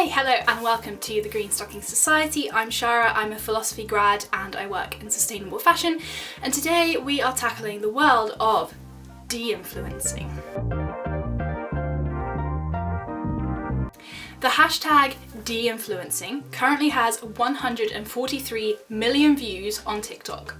Hey, hello and welcome to the Green Stocking Society. I'm Shara, I'm a philosophy grad and I work in sustainable fashion, and today we are tackling the world of de-influencing. The hashtag de-influencing currently has 143 million views on TikTok.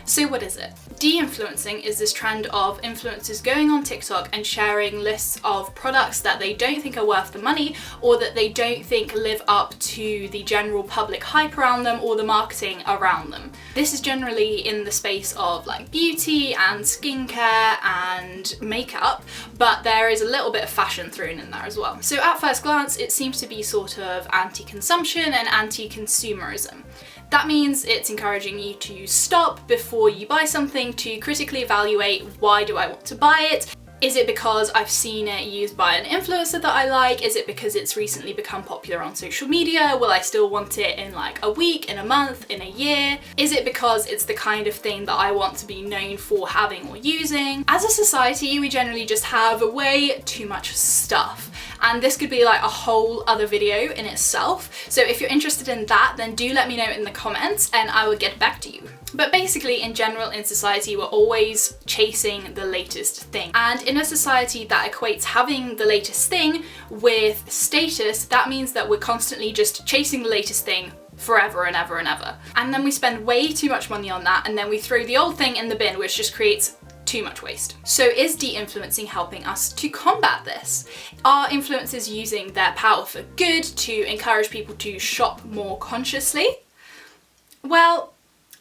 So what is it? De-influencing is this trend of influencers going on TikTok and sharing lists of products that they don't think are worth the money, or that they don't think live up to the general public hype around them or the marketing around them. This is generally in the space of like beauty and skincare and makeup, but there is a little bit of fashion thrown in there as well. So at first glance, it seems to be sort of anti-consumption and anti-consumerism. That means it's encouraging you to stop before you buy something, to critically evaluate, why do I want to buy it? Is it because I've seen it used by an influencer that I like? Is it because it's recently become popular on social media? Will I still want it in like a week, in a month, in a year? Is it because it's the kind of thing that I want to be known for having or using? As a society, we generally just have way too much stuff. And this could be like a whole other video in itself. So if you're interested in that, then do let me know in the comments and I will get back to you. But basically, in general, in society, we're always chasing the latest thing. And in a society that equates having the latest thing with status, that means that we're constantly just chasing the latest thing forever and ever and ever. And then we spend way too much money on that, and then we throw the old thing in the bin, which just creates too much waste. So is de-influencing helping us to combat this? Are influencers using their power for good to encourage people to shop more consciously? Well,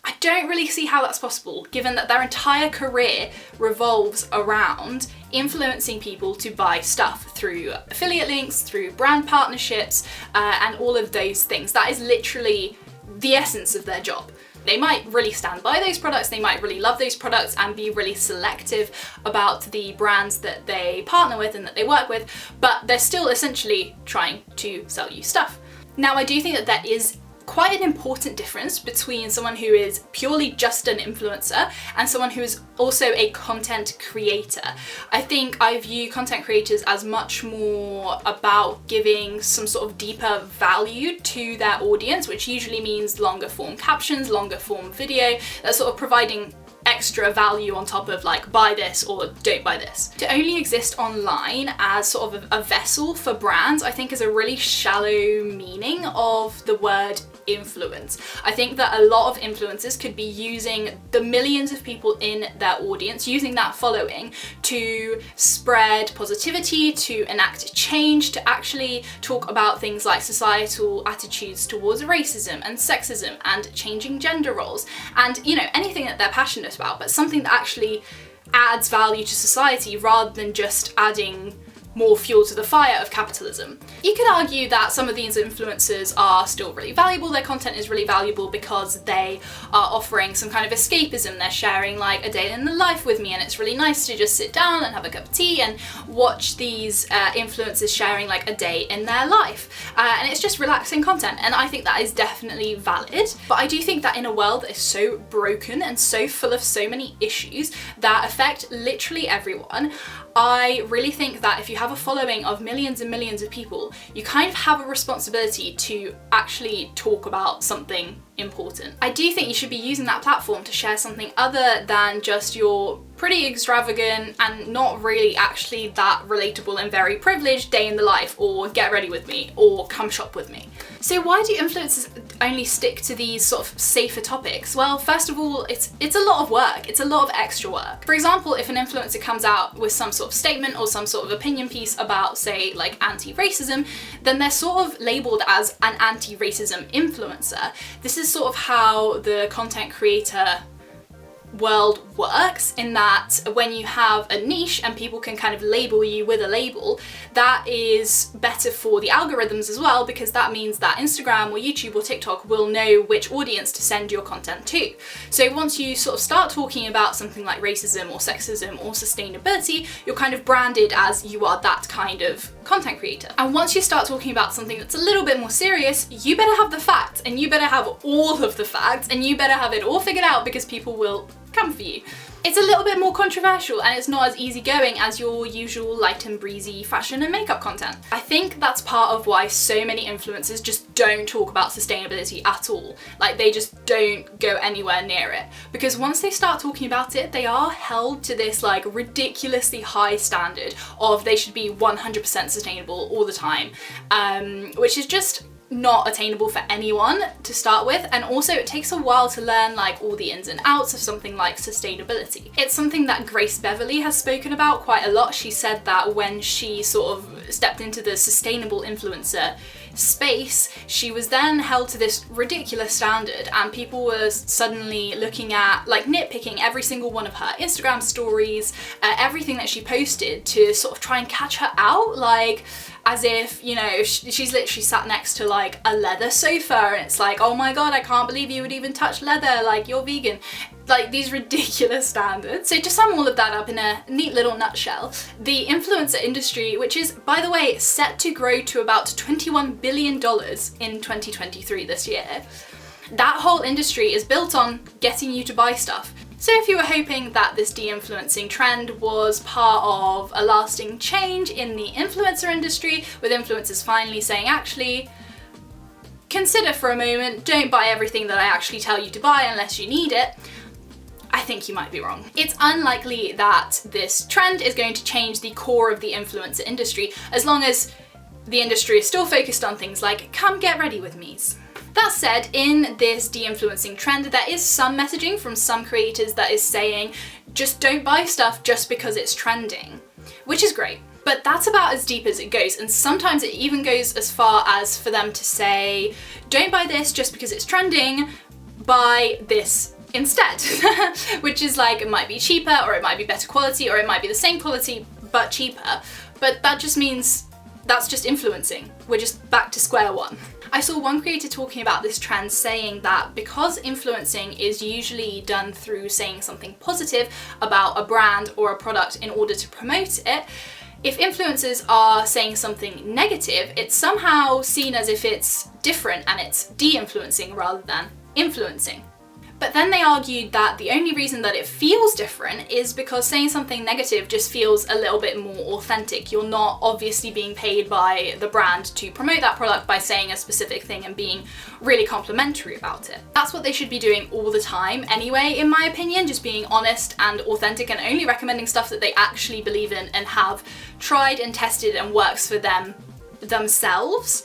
I don't really see how that's possible, given that their entire career revolves around influencing people to buy stuff through affiliate links, through brand partnerships, and all of those things. That is literally the essence of their job. They might really stand by those products, they might really love those products and be really selective about the brands that they partner with and that they work with, but they're still essentially trying to sell you stuff. Now, I do think that there is quite an important difference between someone who is purely just an influencer and someone who is also a content creator. I think I view content creators as much more about giving some sort of deeper value to their audience, which usually means longer form captions, longer form video, that's sort of providing extra value on top of like buy this or don't buy this. To only exist online as sort of a vessel for brands, I think is a really shallow meaning of the word influence. I think that a lot of influencers could be using the millions of people in their audience, using that following to spread positivity, to enact change, to actually talk about things like societal attitudes towards racism and sexism and changing gender roles and, you know, anything that they're passionate about, but something that actually adds value to society rather than just adding more fuel to the fire of capitalism. You could argue that some of these influencers are still really valuable, their content is really valuable because they are offering some kind of escapism. They're sharing like a day in the life with me, and it's really nice to just sit down and have a cup of tea and watch these influencers sharing like a day in their life. And it's just relaxing content, and I think that is definitely valid. But I do think that in a world that is so broken and so full of so many issues that affect literally everyone, I really think that if you have a following of millions and millions of people, you kind of have a responsibility to actually talk about something important. I do think you should be using that platform to share something other than just your pretty extravagant and not really actually that relatable and very privileged day in the life, or get ready with me, or come shop with me. So why do influencers only stick to these sort of safer topics? Well, first of all, it's a lot of work. It's a lot of extra work. For example, if an influencer comes out with some sort of statement or some sort of opinion piece about, say, like anti-racism, then they're sort of labeled as an anti-racism influencer. This is sort of how the content creator world works, in that when you have a niche and people can kind of label you with a label, that is better for the algorithms as well, because that means that Instagram or YouTube or TikTok will know which audience to send your content to. So once you sort of start talking about something like racism or sexism or sustainability, you're kind of branded as you are that kind of content creator. And once you start talking about something that's a little bit more serious, you better have the facts, and you better have all of the facts, and you better have it all figured out, because people will come for you. It's a little bit more controversial and it's not as easygoing as your usual light and breezy fashion and makeup content. I think that's part of why so many influencers just don't talk about sustainability at all. Like, they just don't go anywhere near it. Because once they start talking about it, they are held to this like ridiculously high standard of they should be 100% sustainable all the time, which is just not attainable for anyone to start with, and also it takes a while to learn like all the ins and outs of something like sustainability. It's something that Grace Beverley has spoken about quite a lot. She said that when she sort of stepped into the sustainable influencer space, she was then held to this ridiculous standard, and people were suddenly looking at, like, nitpicking every single one of her Instagram stories, everything that she posted, to sort of try and catch her out, like, as if, you know, she's literally sat next to like a leather sofa and it's like, oh my god, I can't believe you would even touch leather, like, you're vegan. Like, these ridiculous standards. So to sum all of that up in a neat little nutshell, the influencer industry, which is, by the way, set to grow to about $21 billion in 2023 this year, that whole industry is built on getting you to buy stuff. So if you were hoping that this de-influencing trend was part of a lasting change in the influencer industry, with influencers finally saying, actually, consider for a moment, don't buy everything that I actually tell you to buy unless you need it, I think you might be wrong. It's unlikely that this trend is going to change the core of the influencer industry, as long as the industry is still focused on things like, come get ready with me's. That said, in this de-influencing trend, there is some messaging from some creators that is saying, just don't buy stuff just because it's trending, which is great. But that's about as deep as it goes, and sometimes it even goes as far as for them to say, don't buy this just because it's trending, buy this instead. Which is like, it might be cheaper, or it might be better quality, or it might be the same quality but cheaper. But that just means that's just influencing. We're just back to square one. I saw one creator talking about this trend, saying that because influencing is usually done through saying something positive about a brand or a product in order to promote it, if influencers are saying something negative, it's somehow seen as if it's different and it's de-influencing rather than influencing. But then they argued that the only reason that it feels different is because saying something negative just feels a little bit more authentic. You're not obviously being paid by the brand to promote that product by saying a specific thing and being really complimentary about it. That's what they should be doing all the time anyway, in my opinion, just being honest and authentic and only recommending stuff that they actually believe in and have tried and tested and works for them themselves.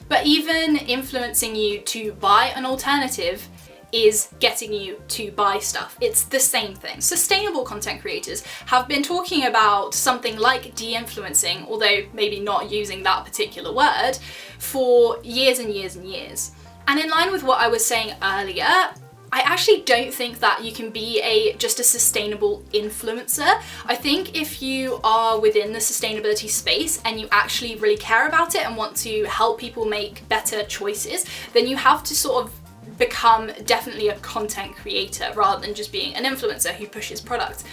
But even influencing you to buy an alternative is getting you to buy stuff. It's the same thing. Sustainable content creators have been talking about something like de-influencing, although maybe not using that particular word, for years and years and years. And in line with what I was saying earlier, I actually don't think that you can be just a sustainable influencer. I think if you are within the sustainability space and you actually really care about it and want to help people make better choices, then you have to sort of become definitely a content creator rather than just being an influencer who pushes products.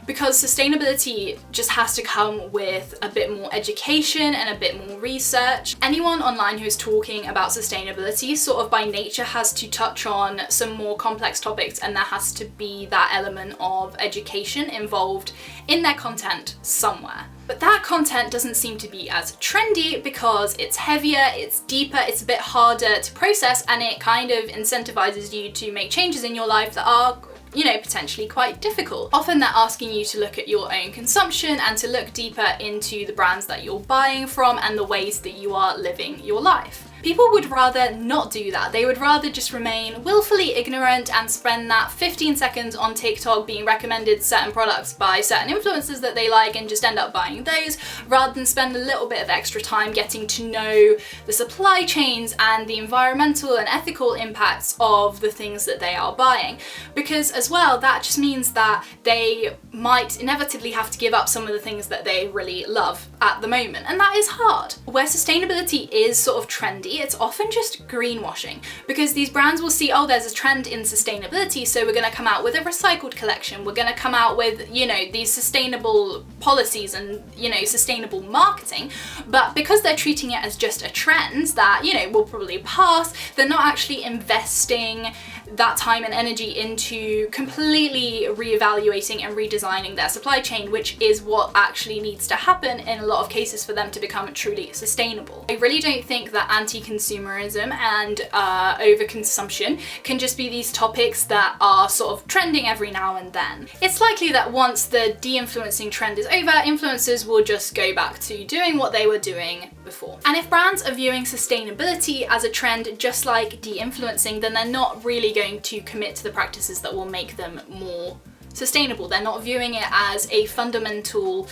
Because sustainability just has to come with a bit more education and a bit more research. Anyone online who's talking about sustainability sort of by nature has to touch on some more complex topics, and there has to be that element of education involved in their content somewhere. But that content doesn't seem to be as trendy because it's heavier, it's deeper, it's a bit harder to process, and it kind of incentivizes you to make changes in your life that are, you know, potentially quite difficult. Often they're asking you to look at your own consumption and to look deeper into the brands that you're buying from and the ways that you are living your life. People would rather not do that. They would rather just remain willfully ignorant and spend that 15 seconds on TikTok being recommended certain products by certain influencers that they like and just end up buying those, rather than spend a little bit of extra time getting to know the supply chains and the environmental and ethical impacts of the things that they are buying. Because as well, that just means that they might inevitably have to give up some of the things that they really love at the moment, and that is hard. Where sustainability is sort of trendy, it's often just greenwashing, because these brands will see, oh, there's a trend in sustainability, so we're going to come out with a recycled collection, we're going to come out with, you know, these sustainable policies and, you know, sustainable marketing. But because they're treating it as just a trend that, you know, will probably pass, they're not actually investing that time and energy into completely reevaluating and redesigning their supply chain, which is what actually needs to happen in a lot of cases for them to become truly sustainable. I really don't think that anti-consumerism and overconsumption can just be these topics that are sort of trending every now and then. It's likely that once the de-influencing trend is over, influencers will just go back to doing what they were doing before. And if brands are viewing sustainability as a trend just like de-influencing, then they're not really going to commit to the practices that will make them more sustainable. They're not viewing it as a fundamental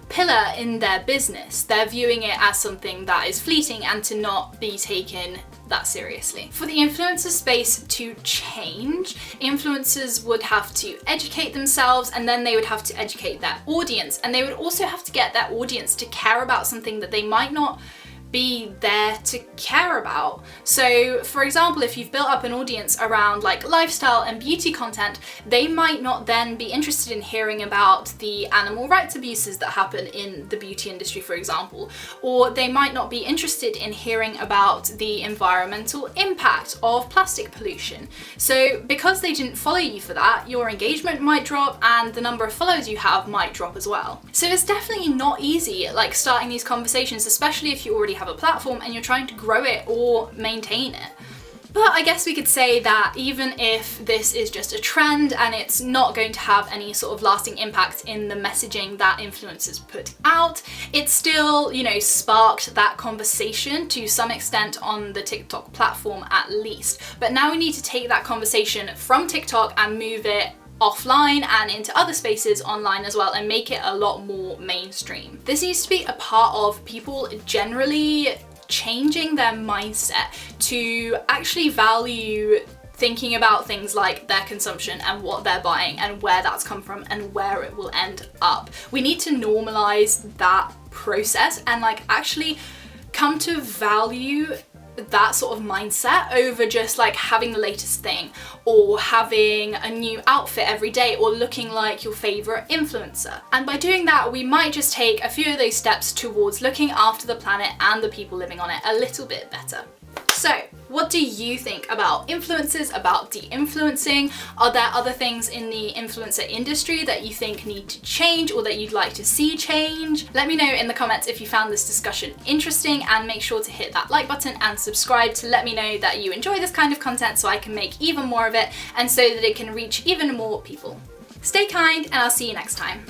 pillar in their business. They're viewing it as something that is fleeting and to not be taken that seriously. For the influencer space to change, influencers would have to educate themselves, and then they would have to educate their audience, and they would also have to get their audience to care about something that they might not be there to care about. So for example, if you've built up an audience around like lifestyle and beauty content, they might not then be interested in hearing about the animal rights abuses that happen in the beauty industry, for example, or they might not be interested in hearing about the environmental impact of plastic pollution. So because they didn't follow you for that, your engagement might drop and the number of followers you have might drop as well. So it's definitely not easy like starting these conversations, especially if you already have a platform and you're trying to grow it or maintain it. But I guess we could say that even if this is just a trend and it's not going to have any sort of lasting impact in the messaging that influencers put out, it still, you know, sparked that conversation to some extent on the TikTok platform at least. But now we need to take that conversation from TikTok and move it offline and into other spaces online as well and make it a lot more mainstream. This needs to be a part of people generally changing their mindset to actually value thinking about things like their consumption and what they're buying and where that's come from and where it will end up. We need to normalize that process and like actually come to value that sort of mindset over just like having the latest thing or having a new outfit every day or looking like your favorite influencer. And by doing that, we might just take a few of those steps towards looking after the planet and the people living on it a little bit better. So, what do you think about influencers, about de-influencing? Are there other things in the influencer industry that you think need to change or that you'd like to see change? Let me know in the comments if you found this discussion interesting, and make sure to hit that like button and subscribe to let me know that you enjoy this kind of content so I can make even more of it and so that it can reach even more people. Stay kind, and I'll see you next time.